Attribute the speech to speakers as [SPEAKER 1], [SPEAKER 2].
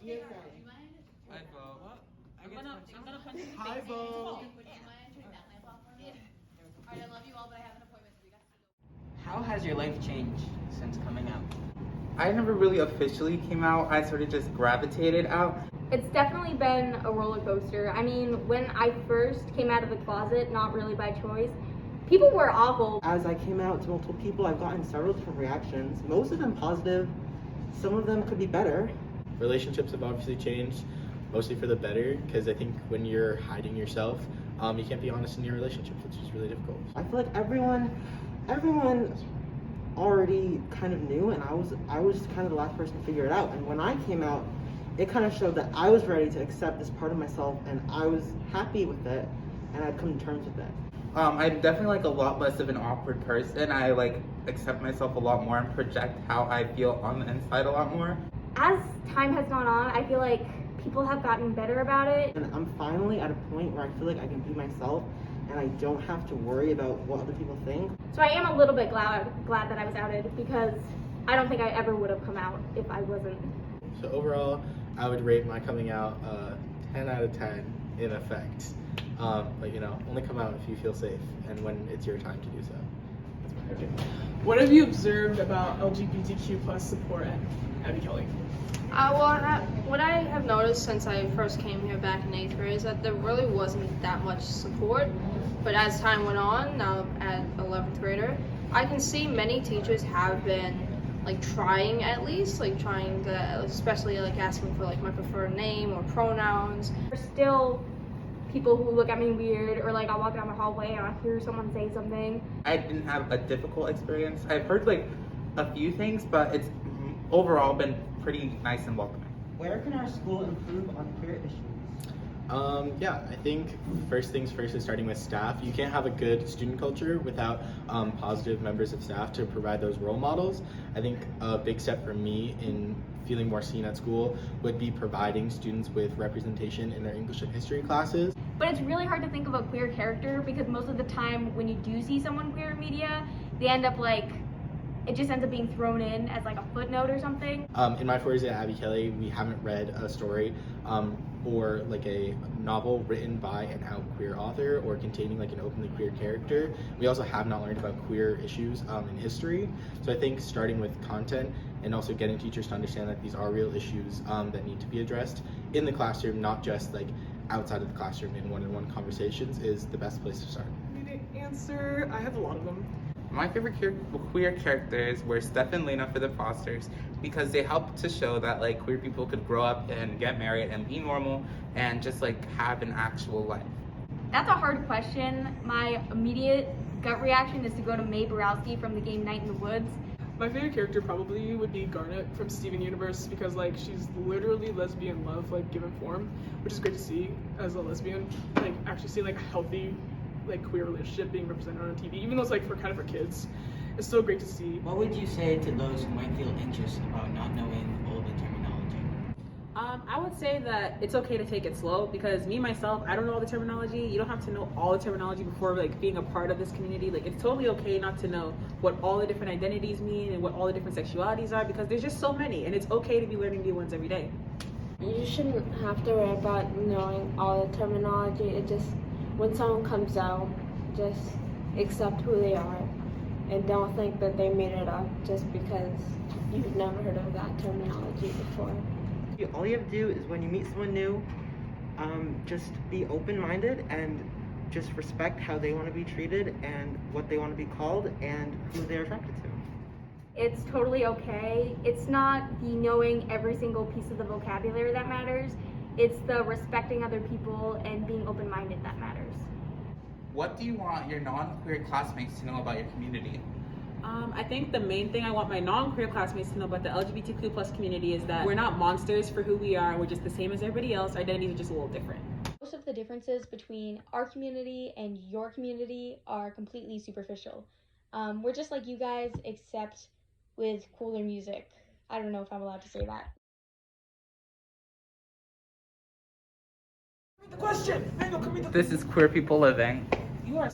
[SPEAKER 1] Hi, Bo.
[SPEAKER 2] I'm gonna punch you in the
[SPEAKER 1] Hi,
[SPEAKER 2] face.
[SPEAKER 1] Bo.
[SPEAKER 2] Would you mind turning that lamp off for me? Alright, I love you all, but I have an appointment, so we got to go.
[SPEAKER 3] How has your life changed since coming out?
[SPEAKER 1] I never really officially came out. I sort of just gravitated out.
[SPEAKER 4] It's definitely been a roller coaster. I mean, when I first came out of the closet, not really by choice, people were awful.
[SPEAKER 5] As I came out to multiple people, I've gotten several different reactions, most of them positive. Some of them could be better.
[SPEAKER 6] Relationships have obviously changed, mostly for the better, because I think when you're hiding yourself, you can't be honest in your relationships, which is really difficult.
[SPEAKER 5] I feel like everyone already kind of knew, and I was kind of the last person to figure it out. And when I came out, it kind of showed that I was ready to accept this part of myself, and I was happy with it, and I'd come to terms with it.
[SPEAKER 1] I'm definitely like a lot less of an awkward person. I like accept myself a lot more and project how I feel on the inside a lot more.
[SPEAKER 4] As time has gone on, I feel like people have gotten better about it.
[SPEAKER 5] And I'm finally at a point where I feel like I can be myself, and I don't have to worry about what other people think.
[SPEAKER 4] So I am a little bit glad that I was outed, because I don't think I ever would have come out if I wasn't.
[SPEAKER 6] So overall, I would rate my coming out 10 out of 10 in effect. But only come out if you feel safe and when it's your time to do so. That's my opinion.
[SPEAKER 7] What have you observed about LGBTQ plus support at Abby Kelly?
[SPEAKER 8] What I have noticed since I first came here back in 8th grade is that there really wasn't that much support. But as time went on, now at 11th grader, I can see many teachers have been trying to, especially asking for my preferred name or pronouns.
[SPEAKER 4] There's still people who look at me weird, or I'll walk down the hallway and I'll hear someone say something.
[SPEAKER 1] I didn't have a difficult experience. I've heard a few things, but it's overall been pretty nice and welcoming.
[SPEAKER 5] Where can our school improve on queer issues?
[SPEAKER 6] I think first things first is starting with staff. You can't have a good student culture without positive members of staff to provide those role models. I think a big step for me in feeling more seen at school would be providing students with representation in their English and history classes.
[SPEAKER 4] But it's really hard to think of a queer character, because most of the time when you do see someone queer in media, they end up it just ends up being thrown in as a footnote or something.
[SPEAKER 6] In my 4 years at Abby Kelly, we haven't read a story or a novel written by an out queer author or containing an openly queer character. We also have not learned about queer issues in history. So I think starting with content and also getting teachers to understand that these are real issues that need to be addressed in the classroom, not just outside of the classroom in one-on-one conversations, is the best place to start.
[SPEAKER 7] The answer, I have a lot of them.
[SPEAKER 1] My favorite queer characters were Steph and Lena for the Fosters, because they helped to show that queer people could grow up and get married and be normal and just have an actual life.
[SPEAKER 4] That's a hard question. My immediate gut reaction is to go to Mae Borowski from the game Night in the Woods.
[SPEAKER 7] My favorite character probably would be Garnet from Steven Universe, because she's literally lesbian love given form, which is great to see as a lesbian, actually see a healthy queer relationship being represented on TV, even though it's for kids. It's still great to see.
[SPEAKER 3] What would you say to those who might feel anxious about not knowing all the terminology?
[SPEAKER 2] I would say that it's okay to take it slow, because me myself, I don't know all the terminology. You don't have to know all the terminology before being a part of this community. It's totally okay not to know what all the different identities mean and what all the different sexualities are, because there's just so many, and it's okay to be learning new ones every day.
[SPEAKER 9] You shouldn't have to worry about knowing all the terminology. It just, when someone comes out, just accept who they are and don't think that they made it up just because you've never heard of that terminology before.
[SPEAKER 5] All you have to do is when you meet someone new, just be open-minded and just respect how they want to be treated and what they want to be called and who they're attracted to.
[SPEAKER 4] It's totally okay. It's not the knowing every single piece of the vocabulary that matters. It's the respecting other people and being open-minded that matters.
[SPEAKER 1] What do you want your non-queer classmates to know about your community?
[SPEAKER 2] I think the main thing I want my non-queer classmates to know about the LGBTQ plus community is that we're not monsters for who we are. We're just the same as everybody else. Our identities are just a little different.
[SPEAKER 4] Most of the differences between our community and your community are completely superficial. We're just like you guys, except with cooler music. I don't know if I'm allowed to say that.
[SPEAKER 7] The question! Mango, can we
[SPEAKER 1] This is Queer People Living.
[SPEAKER 2] You are